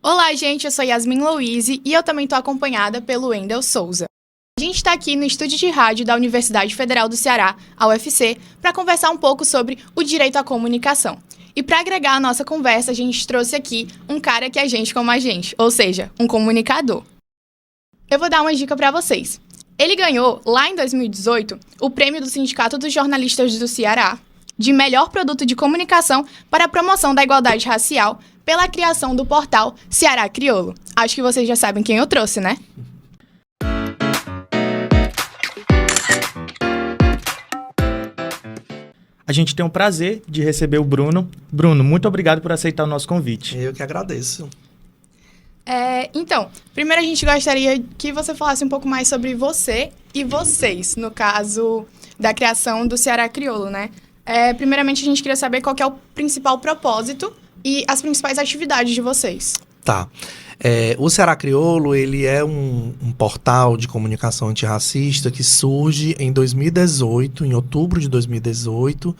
Olá, gente, eu sou Yasmin Louise e eu também estou acompanhada pelo Wendel Souza. A gente está aqui no estúdio de rádio da Universidade Federal do Ceará, a UFC, para conversar um pouco sobre o direito à comunicação. E para agregar a nossa conversa, a gente trouxe aqui um cara que é gente como a gente, ou seja, um comunicador. Eu vou dar uma dica para vocês. Ele ganhou, lá em 2018, o prêmio do Sindicato dos Jornalistas do Ceará de melhor produto de comunicação para a promoção da igualdade racial pela criação do portal Ceará Crioulo. Acho que vocês já sabem quem eu trouxe, né? A gente tem o prazer de receber o Bruno. Bruno, muito obrigado por aceitar o nosso convite. Eu que agradeço. Então, primeiro a gente gostaria que você falasse um pouco mais sobre você e vocês, no caso da criação do Ceará Crioulo, né? Primeiramente, a gente queria saber qual que é o principal propósito e as principais atividades de vocês. Tá. O Ceará Crioulo, ele é um portal de comunicação antirracista que surge em 2018, em outubro de 2018,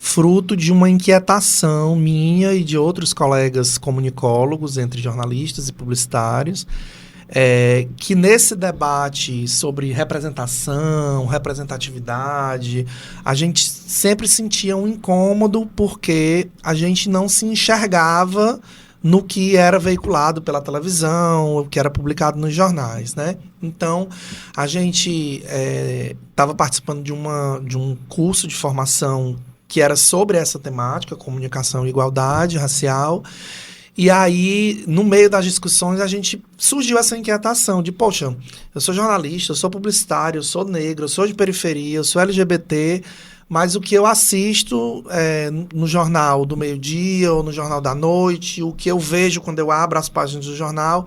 fruto de uma inquietação minha e de outros colegas comunicólogos, entre jornalistas e publicitários, que nesse debate sobre representação, representatividade, a gente sempre sentia um incômodo porque a gente não se enxergava no que era veiculado pela televisão, o que era publicado nos jornais, né? Então, a gente estava participando de um curso de formação que era sobre essa temática, comunicação e igualdade racial. E aí, no meio das discussões, surgiu essa inquietação de, poxa, eu sou jornalista, eu sou publicitário, eu sou negro, eu sou de periferia, eu sou LGBT, mas o que eu assisto no jornal do meio-dia ou no jornal da noite, o que eu vejo quando eu abro as páginas do jornal,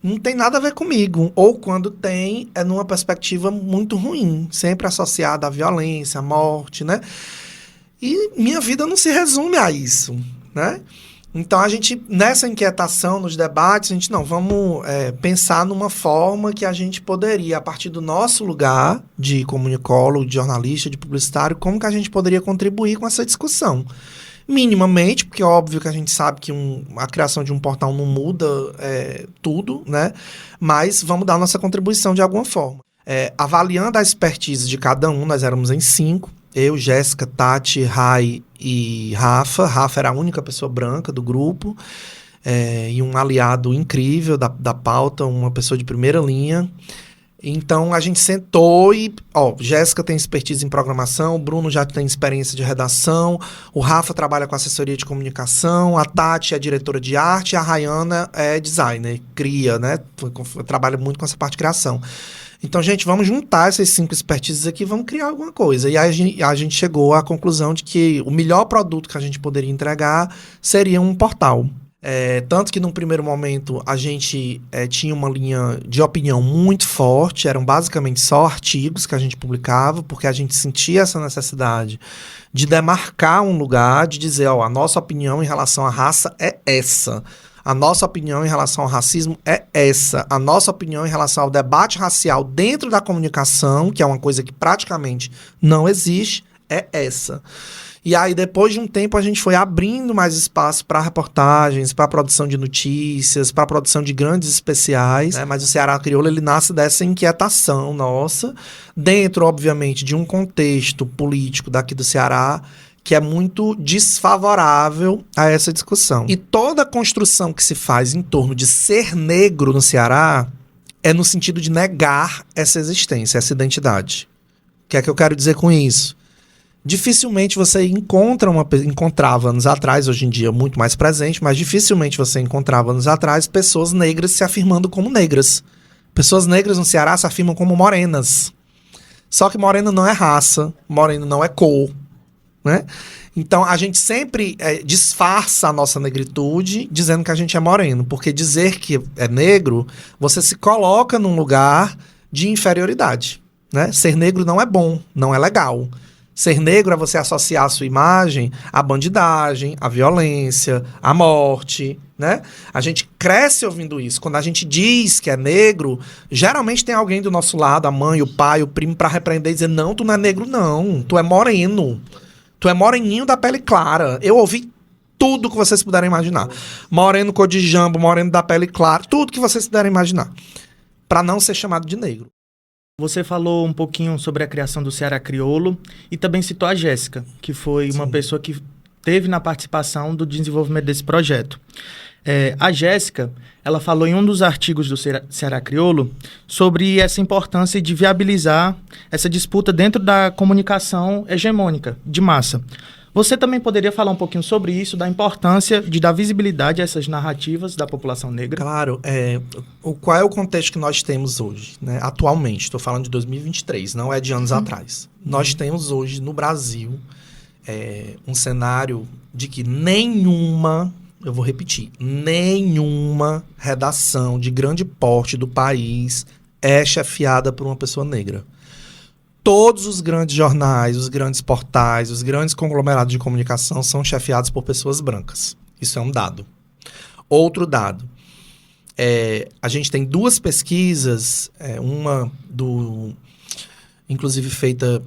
não tem nada a ver comigo. Ou quando tem, é numa perspectiva muito ruim, sempre associada à violência, à morte, né? E minha vida não se resume a isso, né? Então, a gente, nessa inquietação, nos debates, vamos pensar numa forma que a gente poderia, a partir do nosso lugar de comunicólogo, de jornalista, de publicitário, como que a gente poderia contribuir com essa discussão. Minimamente, porque é óbvio que a gente sabe que a criação de um portal não muda tudo, né? Mas vamos dar nossa contribuição de alguma forma. Avaliando a expertise de cada um, nós éramos em 5, eu, Jéssica, Tati, Rai e Rafa. Rafa era a única pessoa branca do grupo, e um aliado incrível da pauta, uma pessoa de primeira linha. Então, a gente sentou e... Jéssica tem expertise em programação, o Bruno já tem experiência de redação, o Rafa trabalha com assessoria de comunicação, a Tati é diretora de arte, a Rayana é designer, cria, né? Trabalha muito com essa parte de criação. Então, gente, vamos juntar essas 5 expertises aqui e vamos criar alguma coisa. E aí a gente chegou à conclusão de que o melhor produto que a gente poderia entregar seria um portal. Tanto que, num primeiro momento, a gente tinha uma linha de opinião muito forte, eram basicamente só artigos que a gente publicava, porque a gente sentia essa necessidade de demarcar um lugar, de dizer, a nossa opinião em relação à raça é essa. A nossa opinião em relação ao racismo é essa. A nossa opinião em relação ao debate racial dentro da comunicação, que é uma coisa que praticamente não existe, é essa. E aí, depois de um tempo, a gente foi abrindo mais espaço para reportagens, para produção de notícias, para produção de grandes especiais, né? Mas o Ceará Crioulo, ele nasce dessa inquietação nossa, dentro, obviamente, de um contexto político daqui do Ceará, que é muito desfavorável a essa discussão. E toda a construção que se faz em torno de ser negro no Ceará é no sentido de negar essa existência, essa identidade. O que é que eu quero dizer com isso? Dificilmente você encontrava anos atrás, hoje em dia muito mais presente, mas dificilmente você encontrava anos atrás pessoas negras se afirmando como negras. Pessoas negras no Ceará se afirmam como morenas. Só que morena não é raça, morena não é cor, né? Então, a gente sempre disfarça a nossa negritude dizendo que a gente é moreno, porque dizer que é negro, você se coloca num lugar de inferioridade, né? Ser negro não é bom, não é legal. Ser negro é você associar a sua imagem à bandidagem, à violência, à morte, né? A gente cresce ouvindo isso. Quando a gente diz que é negro, geralmente tem alguém do nosso lado, a mãe, o pai, o primo, para repreender e dizer, não, tu não é negro não, tu é moreno. Tu é moreninho da pele clara. Eu ouvi tudo que vocês puderem imaginar. Moreno cor de jambo, moreno da pele clara, tudo que vocês puderem imaginar. Para não ser chamado de negro. Você falou um pouquinho sobre a criação do Ceará Crioulo e também citou a Jéssica, que foi uma pessoa que teve na participação do desenvolvimento desse projeto. A Jéssica, ela falou em um dos artigos do Ceará Crioulo sobre essa importância de viabilizar essa disputa dentro da comunicação hegemônica, de massa. Você também poderia falar um pouquinho sobre isso, da importância de dar visibilidade a essas narrativas da população negra? Claro. Qual é o contexto que nós temos hoje, né? Atualmente, estou falando de 2023, não é de anos atrás. Nós temos hoje no Brasil um cenário de que eu vou repetir, nenhuma redação de grande porte do país é chefiada por uma pessoa negra. Todos os grandes jornais, os grandes portais, os grandes conglomerados de comunicação são chefiados por pessoas brancas. Isso é um dado. Outro dado. A gente tem duas pesquisas, uma inclusive feita,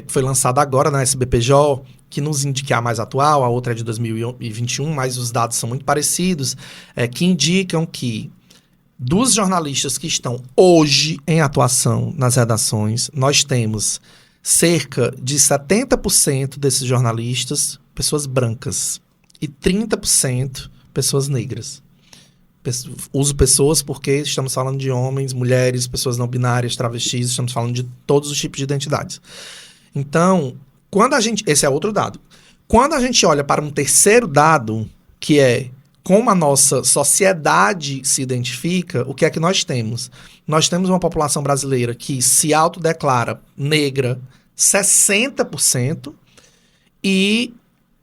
que foi lançada agora na SBPJ, que nos indica a mais atual, a outra é de 2021, mas os dados são muito parecidos, que indicam que dos jornalistas que estão hoje em atuação nas redações, nós temos cerca de 70% desses jornalistas pessoas brancas e 30% pessoas negras. Uso pessoas porque estamos falando de homens, mulheres, pessoas não binárias, travestis, estamos falando de todos os tipos de identidades. Então, esse é outro dado. Quando a gente olha para um terceiro dado, que é como a nossa sociedade se identifica, o que é que nós temos? Nós temos uma população brasileira que se autodeclara negra 60%, e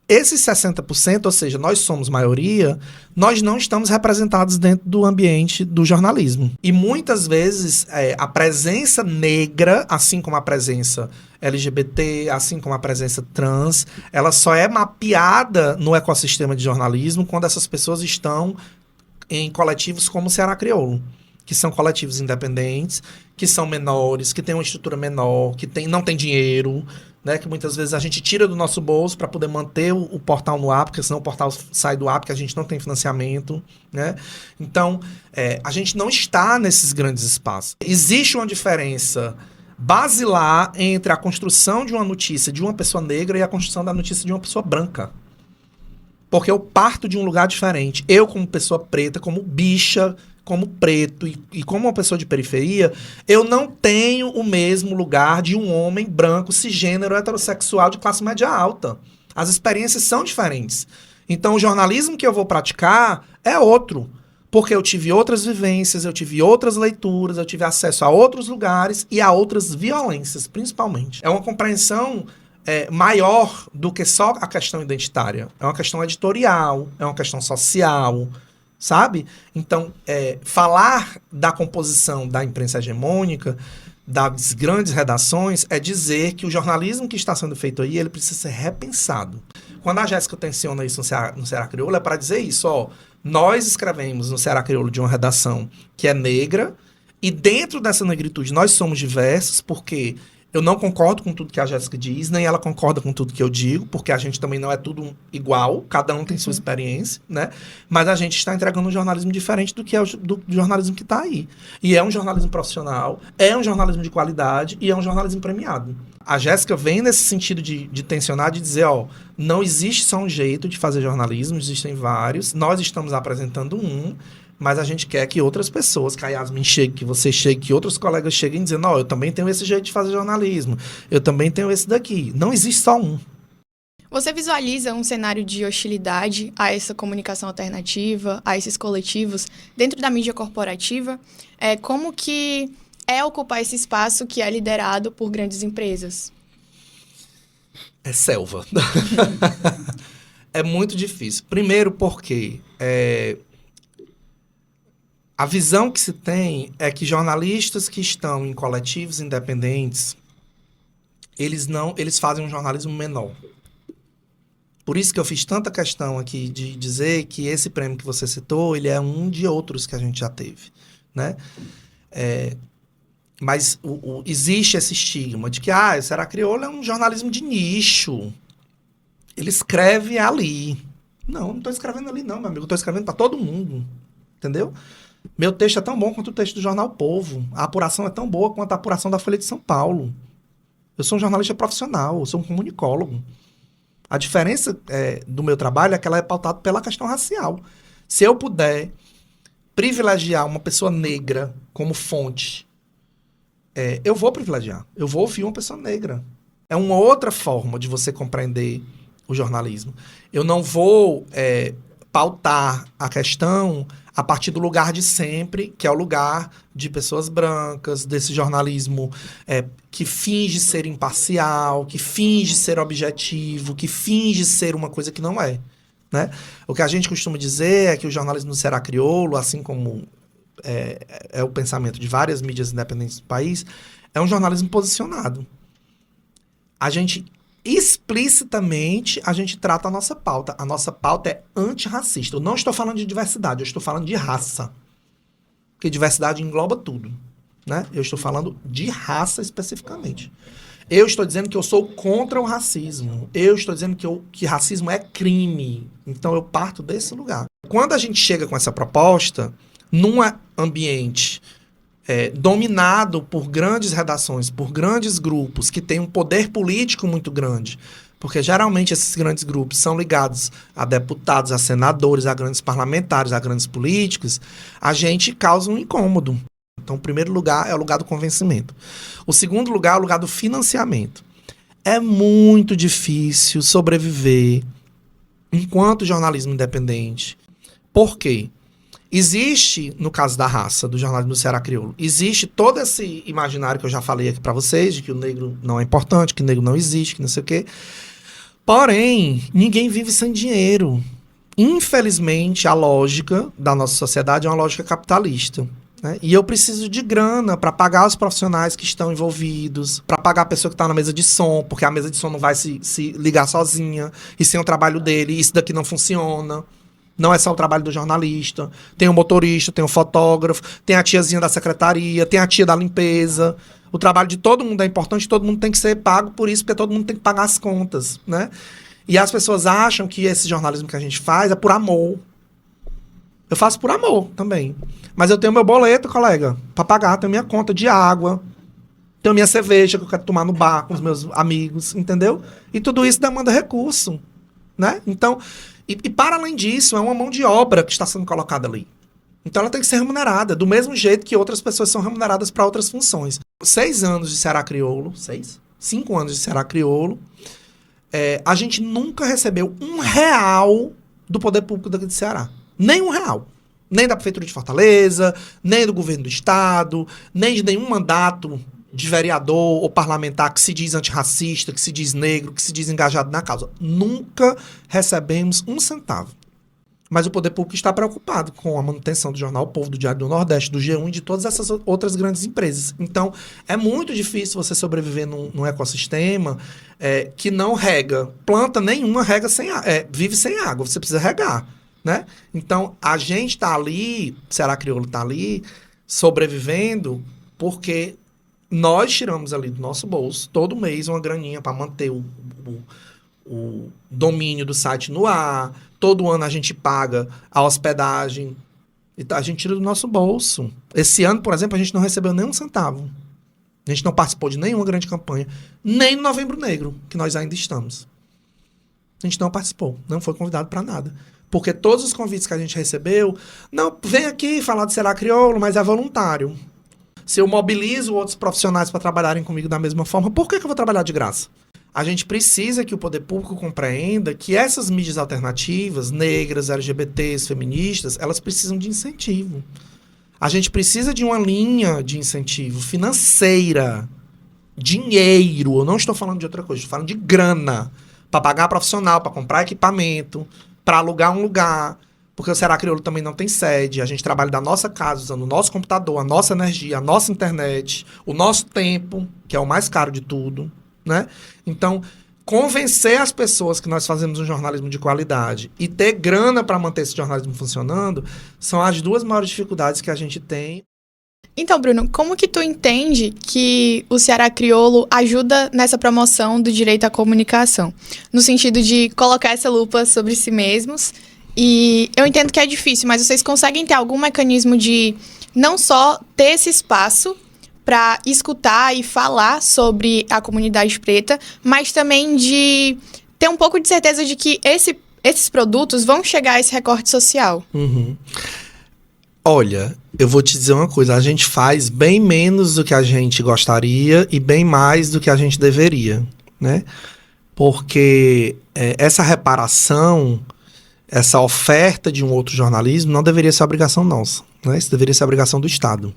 esses 60%, ou seja, nós somos maioria, nós não estamos representados dentro do ambiente do jornalismo. E muitas vezes a presença negra, assim como a presença LGBT, assim como a presença trans, ela só é mapeada no ecossistema de jornalismo quando essas pessoas estão em coletivos como o Ceará Crioulo, que são coletivos independentes, que são menores, que têm uma estrutura menor, que não tem dinheiro, né, que muitas vezes a gente tira do nosso bolso para poder manter o portal no ar, porque senão o portal sai do ar, porque a gente não tem financiamento, né? Então, a gente não está nesses grandes espaços. Existe uma diferença basilar entre a construção de uma notícia de uma pessoa negra e a construção da notícia de uma pessoa branca. Porque eu parto de um lugar diferente. Eu, como pessoa preta, como bicha, como preto e como uma pessoa de periferia, eu não tenho o mesmo lugar de um homem branco, cisgênero, heterossexual de classe média alta. As experiências são diferentes. Então, o jornalismo que eu vou praticar é outro. Porque eu tive outras vivências, eu tive outras leituras, eu tive acesso a outros lugares e a outras violências, principalmente. É uma compreensão maior do que só a questão identitária. É uma questão editorial, é uma questão social, sabe? Então, falar da composição da imprensa hegemônica, das grandes redações, é dizer que o jornalismo que está sendo feito aí, ele precisa ser repensado. Quando a Jéssica tenciona isso no Ceará Crioulo, é para dizer isso, ó. Nós escrevemos no Ceará Crioulo de uma redação que é negra, e dentro dessa negritude nós somos diversos, porque eu não concordo com tudo que a Jéssica diz, nem ela concorda com tudo que eu digo, porque a gente também não é tudo igual, cada um tem sua experiência, né? Mas a gente está entregando um jornalismo diferente do que é do jornalismo que está aí. E é um jornalismo profissional, é um jornalismo de qualidade e é um jornalismo premiado. A Jéssica vem nesse sentido de tensionar, de dizer, ó, não existe só um jeito de fazer jornalismo, existem vários, nós estamos apresentando mas a gente quer que outras pessoas, que a Yasmin chegue, que você chegue, que outros colegas cheguem dizendo, ó, eu também tenho esse jeito de fazer jornalismo, eu também tenho esse daqui. Não existe só um. Você visualiza um cenário de hostilidade a essa comunicação alternativa, a esses coletivos, dentro da mídia corporativa? Como que ocupar esse espaço que é liderado por grandes empresas? É selva. É muito difícil. Primeiro porque a visão que se tem é que jornalistas que estão em coletivos independentes, eles fazem um jornalismo menor. Por isso que eu fiz tanta questão aqui de dizer que esse prêmio que você citou, ele é um de outros que a gente já teve, né? Mas existe esse estigma de que o Ceará Crioulo é um jornalismo de nicho. Ele escreve ali, Não estou escrevendo ali não, meu amigo. Eu estou escrevendo para todo mundo. Entendeu? Meu texto é tão bom quanto o texto do Jornal Povo. A apuração é tão boa quanto a apuração da Folha de São Paulo. Eu sou um jornalista profissional, eu sou um comunicólogo. A diferença do meu trabalho é que ela é pautada pela questão racial. Se eu puder privilegiar uma pessoa negra como fonte, eu vou privilegiar. Eu vou ouvir uma pessoa negra. É uma outra forma de você compreender o jornalismo. Eu não vou pautar a questão a partir do lugar de sempre, que é o lugar de pessoas brancas, desse jornalismo que finge ser imparcial, que finge ser objetivo, que finge ser uma coisa que não é. Né? O que a gente costuma dizer é que o jornalismo do Ceará crioulo, assim como é o pensamento de várias mídias independentes do país, é um jornalismo posicionado. A gente, explicitamente, a gente trata a nossa pauta. A nossa pauta é antirracista. Eu não estou falando de diversidade, eu estou falando de raça. Porque diversidade engloba tudo. Né? Eu estou falando de raça especificamente. Eu estou dizendo que eu sou contra o racismo. Eu estou dizendo que racismo é crime. Então eu parto desse lugar. Quando a gente chega com essa proposta, num ambiente dominado por grandes redações, por grandes grupos que têm um poder político muito grande, porque geralmente esses grandes grupos são ligados a deputados, a senadores, a grandes parlamentares, a grandes políticos, a gente causa um incômodo. Então, o primeiro lugar é o lugar do convencimento. O segundo lugar é o lugar do financiamento. É muito difícil sobreviver enquanto jornalismo independente. Por quê? Existe, no caso da raça, do jornalismo do Ceará crioulo, existe todo esse imaginário que eu já falei aqui para vocês, de que o negro não é importante, que o negro não existe, que não sei o quê. Porém, ninguém vive sem dinheiro. Infelizmente, a lógica da nossa sociedade é uma lógica capitalista. Né? E eu preciso de grana para pagar os profissionais que estão envolvidos, para pagar a pessoa que está na mesa de som, porque a mesa de som não vai se ligar sozinha, e sem o trabalho dele, isso daqui não funciona. Não é só o trabalho do jornalista. Tem o motorista, tem o fotógrafo, tem a tiazinha da secretaria, tem a tia da limpeza. O trabalho de todo mundo é importante, todo mundo tem que ser pago por isso, porque todo mundo tem que pagar as contas, né? E as pessoas acham que esse jornalismo que a gente faz é por amor. Eu faço por amor também. Mas eu tenho meu boleto, colega, para pagar, tenho minha conta de água, tenho minha cerveja que eu quero tomar no bar com os meus amigos, entendeu? E tudo isso demanda recurso, né? Então... E para além disso, é uma mão de obra que está sendo colocada ali. Então ela tem que ser remunerada, do mesmo jeito que outras pessoas são remuneradas para outras funções. 6 anos de Ceará crioulo, 5 anos de Ceará crioulo, a gente nunca recebeu R$1 do poder público daqui de Ceará. Nem R$1. Nem da Prefeitura de Fortaleza, nem do governo do estado, nem de nenhum mandato de vereador ou parlamentar que se diz antirracista, que se diz negro, que se diz engajado na causa. Nunca recebemos R$1. Mas o poder público está preocupado com a manutenção do jornal O Povo, do Diário do Nordeste, do G1 e de todas essas outras grandes empresas. Então, é muito difícil você sobreviver num ecossistema que não rega. Planta nenhuma rega vive sem água, você precisa regar. Né? Então, a gente está ali, Ceará crioulo está ali, sobrevivendo porque... nós tiramos ali do nosso bolso, todo mês, uma graninha para manter o domínio do site no ar. Todo ano a gente paga a hospedagem. E a gente tira do nosso bolso. Esse ano, por exemplo, a gente não recebeu nem R$1. A gente não participou de nenhuma grande campanha. Nem no Novembro Negro, que nós ainda estamos. A gente não participou. Não foi convidado para nada. Porque todos os convites que a gente recebeu... não, vem aqui falar de Ceará crioulo, mas é voluntário. Se eu mobilizo outros profissionais para trabalharem comigo da mesma forma, por que eu vou trabalhar de graça? A gente precisa que o poder público compreenda que essas mídias alternativas, negras, LGBTs, feministas, elas precisam de incentivo. A gente precisa de uma linha de incentivo financeira, dinheiro. Eu não estou falando de outra coisa, estou falando de grana. Para pagar profissional, para comprar equipamento, para alugar um lugar. Porque o Ceará crioulo também não tem sede. A gente trabalha da nossa casa, usando o nosso computador, a nossa energia, a nossa internet, o nosso tempo, que é o mais caro de tudo, né? Então, convencer as pessoas que nós fazemos um jornalismo de qualidade e ter grana para manter esse jornalismo funcionando são as duas maiores dificuldades que a gente tem. Então, Bruno, como que tu entende que o Ceará Crioulo ajuda nessa promoção do direito à comunicação? No sentido de colocar essa lupa sobre si mesmos. E eu entendo que é difícil, mas vocês conseguem ter algum mecanismo de não só ter esse espaço para escutar e falar sobre a comunidade preta, mas também de ter um pouco de certeza de que esses produtos vão chegar a esse recorte social? Olha, eu vou te dizer uma coisa, a gente faz bem menos do que a gente gostaria e bem mais do que a gente deveria, né? Porque essa reparação, essa oferta de um outro jornalismo não deveria ser obrigação nossa, né? Isso deveria ser obrigação do Estado.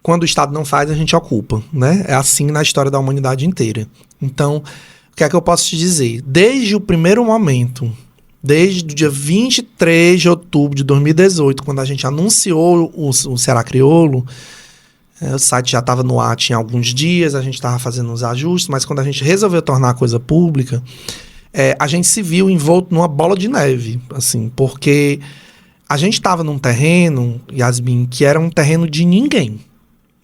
Quando o Estado não faz, a gente ocupa, né? É assim na história da humanidade inteira. Então, o que é que eu posso te dizer? Desde o primeiro momento, desde o dia 23 de outubro de 2018, quando a gente anunciou o Ceará Crioulo, o site já estava no ar tinha alguns dias, a gente estava fazendo uns ajustes, mas quando a gente resolveu tornar a coisa pública, a gente se viu envolto numa bola de neve, assim, porque a gente estava num terreno, Yasmin, que era um terreno de ninguém.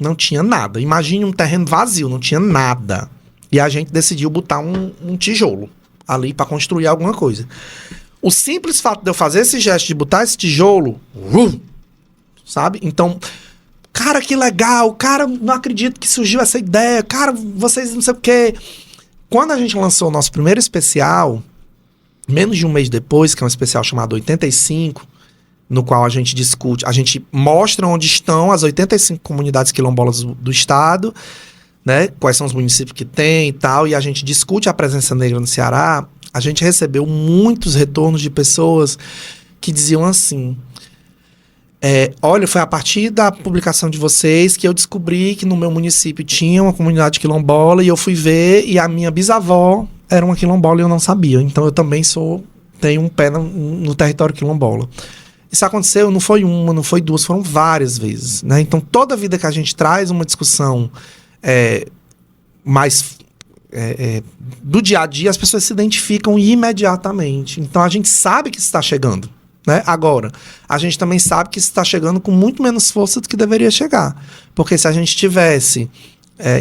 Não tinha nada. Imagine um terreno vazio, não tinha nada. E a gente decidiu botar um tijolo ali para construir alguma coisa. O simples fato de eu fazer esse gesto de botar esse tijolo, sabe? Então, cara, que legal, cara, não acredito que surgiu essa ideia, cara, vocês não sei o quê. Quando a gente lançou o nosso primeiro especial, menos de um mês depois, que é um especial chamado 85, no qual a gente discute, a gente mostra onde estão as 85 comunidades quilombolas do estado, né? Quais são os municípios que tem e tal, e a gente discute a presença negra no Ceará. A gente recebeu muitos retornos de pessoas que diziam assim: olha, foi a partir da publicação de vocês que eu descobri que no meu município tinha uma comunidade quilombola, e eu fui ver, e a minha bisavó era uma quilombola e eu não sabia. Então eu também tenho um pé no território quilombola. Isso aconteceu, não foi uma, não foi duas, foram várias vezes, né? Então, toda vida que a gente traz uma discussão mais do dia a dia, as pessoas se identificam imediatamente. Então, a gente sabe que isso está chegando, né? Agora, a gente também sabe que isso está chegando com muito menos força do que deveria chegar. Porque se a gente tivesse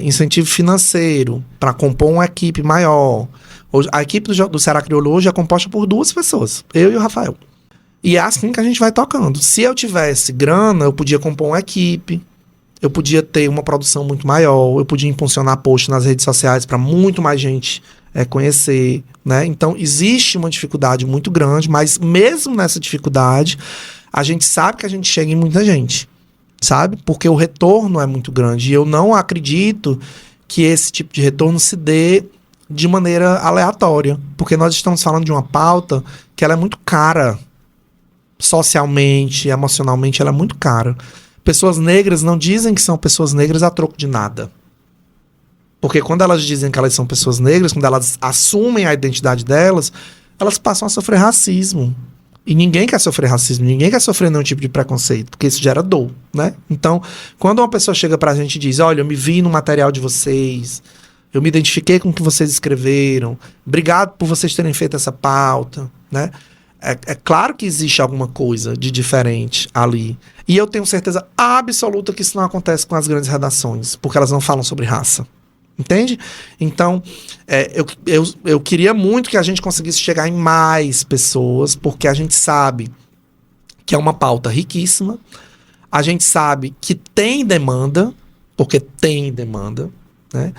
incentivo financeiro para compor uma equipe maior... A equipe do Ceará Crioulo hoje é composta por 2 pessoas, eu e o Rafael. E é assim que a gente vai tocando. Se eu tivesse grana, eu podia compor uma equipe, eu podia ter uma produção muito maior, eu podia impulsionar posts nas redes sociais para muito mais gente conhecer, né? Então, existe uma dificuldade muito grande, mas mesmo nessa dificuldade, a gente sabe que a gente chega em muita gente, sabe? Porque o retorno é muito grande. E eu não acredito que esse tipo de retorno se dê de maneira aleatória, porque nós estamos falando de uma pauta que ela é muito cara. Socialmente, emocionalmente, ela é muito cara. Pessoas negras não dizem que são pessoas negras a troco de nada. Porque quando elas dizem que elas são pessoas negras, quando elas assumem a identidade delas, elas passam a sofrer racismo. E ninguém quer sofrer racismo, ninguém quer sofrer nenhum tipo de preconceito, porque isso gera dor, né? Então, quando uma pessoa chega pra gente e diz: olha, eu me vi no material de vocês, eu me identifiquei com o que vocês escreveram, obrigado por vocês terem feito essa pauta, né? É claro que existe alguma coisa de diferente ali. E eu tenho certeza absoluta que isso não acontece com as grandes redações, porque elas não falam sobre raça. Entende? Então, eu queria muito que a gente conseguisse chegar em mais pessoas, porque a gente sabe que é uma pauta riquíssima, a gente sabe que tem demanda, porque tem demanda, né?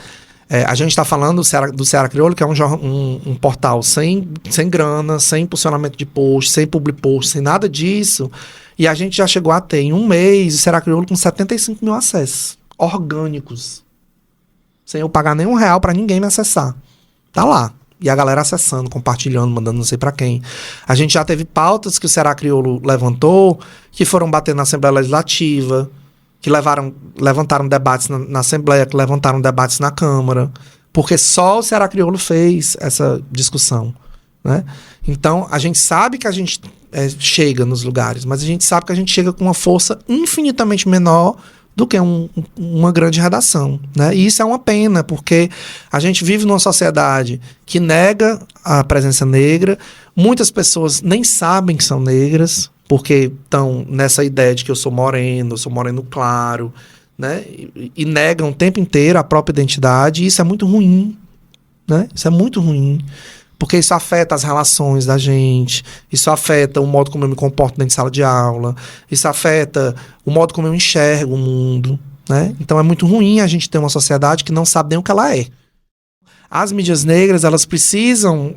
A gente está falando do Ceará Crioulo, que é um portal sem grana, sem impulsionamento de post, sem public post, sem nada disso. E a gente já chegou a ter, em um mês, o Ceará Crioulo com 75 mil acessos orgânicos. Sem eu pagar nenhum real para ninguém me acessar. Tá lá. E a galera acessando, compartilhando, mandando não sei para quem. A gente já teve pautas que o Ceará Crioulo levantou, que foram bater na Assembleia Legislativa, que levantaram debates na Assembleia, que levantaram debates na Câmara, porque só o Ceará Crioulo fez essa discussão, né? Então, a gente sabe que a gente chega nos lugares, mas a gente sabe que a gente chega com uma força infinitamente menor do que uma grande redação, né? E isso é uma pena, porque a gente vive numa sociedade que nega a presença negra, muitas pessoas nem sabem que são negras, porque estão nessa ideia de que eu sou moreno claro, né? E negam o tempo inteiro a própria identidade, e isso é muito ruim, né? Isso é muito ruim, porque isso afeta as relações da gente, isso afeta o modo como eu me comporto dentro de sala de aula, isso afeta o modo como eu enxergo o mundo, né? Então é muito ruim a gente ter uma sociedade que não sabe nem o que ela é. As mídias negras, elas precisam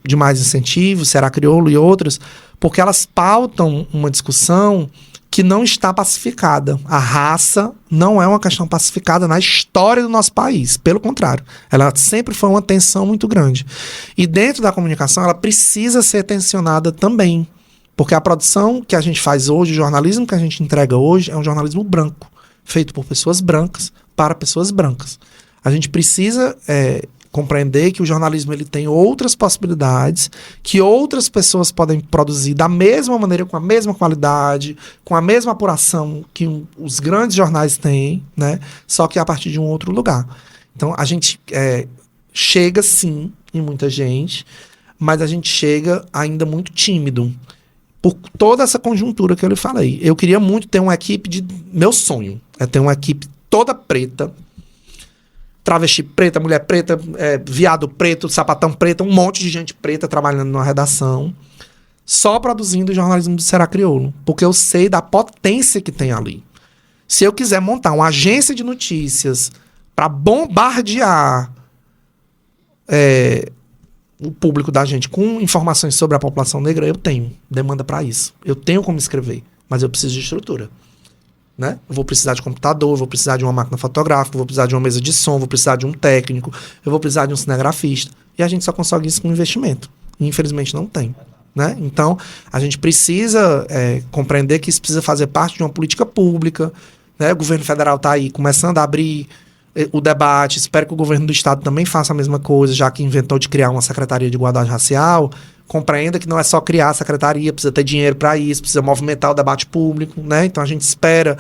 de mais incentivos, Ceará Crioulo e outras, porque elas pautam uma discussão que não está pacificada. A raça não é uma questão pacificada na história do nosso país. Pelo contrário, ela sempre foi uma tensão muito grande. E dentro da comunicação, ela precisa ser tensionada também. Porque a produção que a gente faz hoje, o jornalismo que a gente entrega hoje, é um jornalismo branco, feito por pessoas brancas, para pessoas brancas. A gente precisa compreender que o jornalismo ele tem outras possibilidades, que outras pessoas podem produzir da mesma maneira, com a mesma qualidade, com a mesma apuração que os grandes jornais têm, né? Só que a partir de um outro lugar. Então, a gente chega, sim, em muita gente, mas a gente chega ainda muito tímido, por toda essa conjuntura que eu lhe falei. Eu queria muito ter uma equipe Meu sonho é ter uma equipe toda preta, travesti preta, mulher preta, viado preto, sapatão preto, um monte de gente preta trabalhando numa redação, só produzindo o jornalismo do Ceará Crioulo, porque eu sei da potência que tem ali. Se eu quiser montar uma agência de notícias para bombardear o público da gente com informações sobre a população negra, eu tenho demanda para isso. Eu tenho como escrever, mas eu preciso de estrutura. Né? Eu vou precisar de computador, eu vou precisar de uma máquina fotográfica, eu vou precisar de uma mesa de som, eu vou precisar de um técnico, eu vou precisar de um cinegrafista. E a gente só consegue isso com investimento. E infelizmente não tem. Né? Então, a gente precisa compreender que isso precisa fazer parte de uma política pública. Né? O governo federal está aí começando a abrir o debate. Espero que o governo do estado também faça a mesma coisa, já que inventou de criar uma Secretaria de Igualdade Racial. Compreenda que não é só criar a secretaria, precisa ter dinheiro para isso, precisa movimentar o debate público, né? Então a gente espera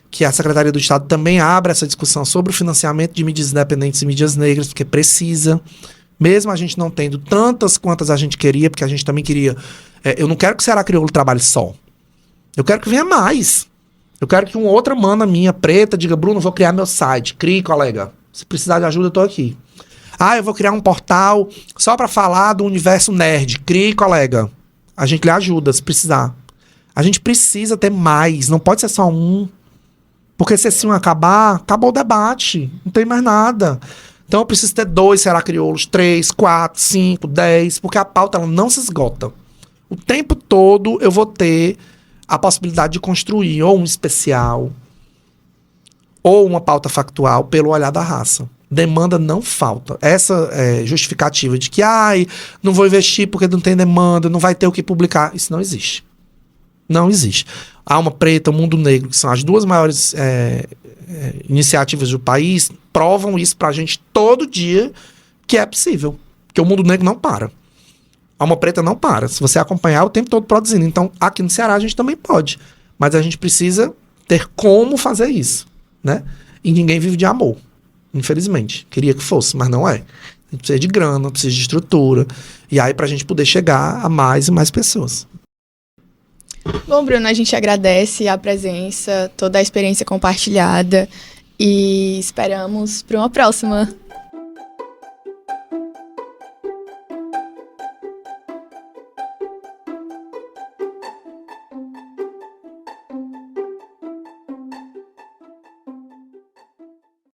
que a Secretaria do Estado também abra essa discussão sobre o financiamento de mídias independentes e mídias negras, porque precisa, mesmo a gente não tendo tantas quantas a gente queria, porque a gente também queria... eu não quero que o Ceará Crioulo trabalhe só. Eu quero que venha mais. Eu quero que uma outra mana minha, preta, diga, Bruno, vou criar meu site. Crie, colega. Se precisar de ajuda, eu tô aqui. Eu vou criar um portal só para falar do universo nerd. Crie, colega. A gente lhe ajuda, se precisar. A gente precisa ter mais. Não pode ser só um. Porque se esse um acabar, acabou o debate. Não tem mais nada. Então eu preciso ter 2 Ceará Crioulos, 3, 4, 5, 10. Porque a pauta ela não se esgota. O tempo todo eu vou ter a possibilidade de construir ou um especial ou uma pauta factual pelo olhar da raça. Demanda não falta. Essa justificativa de que não vou investir porque não tem demanda, não vai ter o que publicar, isso não existe. Não existe. A Alma Preta, o Mundo Negro, que são as 2 maiores iniciativas do país, provam isso pra gente todo dia que é possível. Porque o Mundo Negro não para. A Alma Preta não para. Se você acompanhar, o tempo todo produzindo. Então, aqui no Ceará a gente também pode. Mas a gente precisa ter como fazer isso, né? E ninguém vive de amor. Infelizmente. Queria que fosse, mas não é. A gente precisa de grana, precisa de estrutura. E aí pra gente poder chegar a mais e mais pessoas. Bom, Bruno, a gente agradece a presença, toda a experiência compartilhada e esperamos para uma próxima.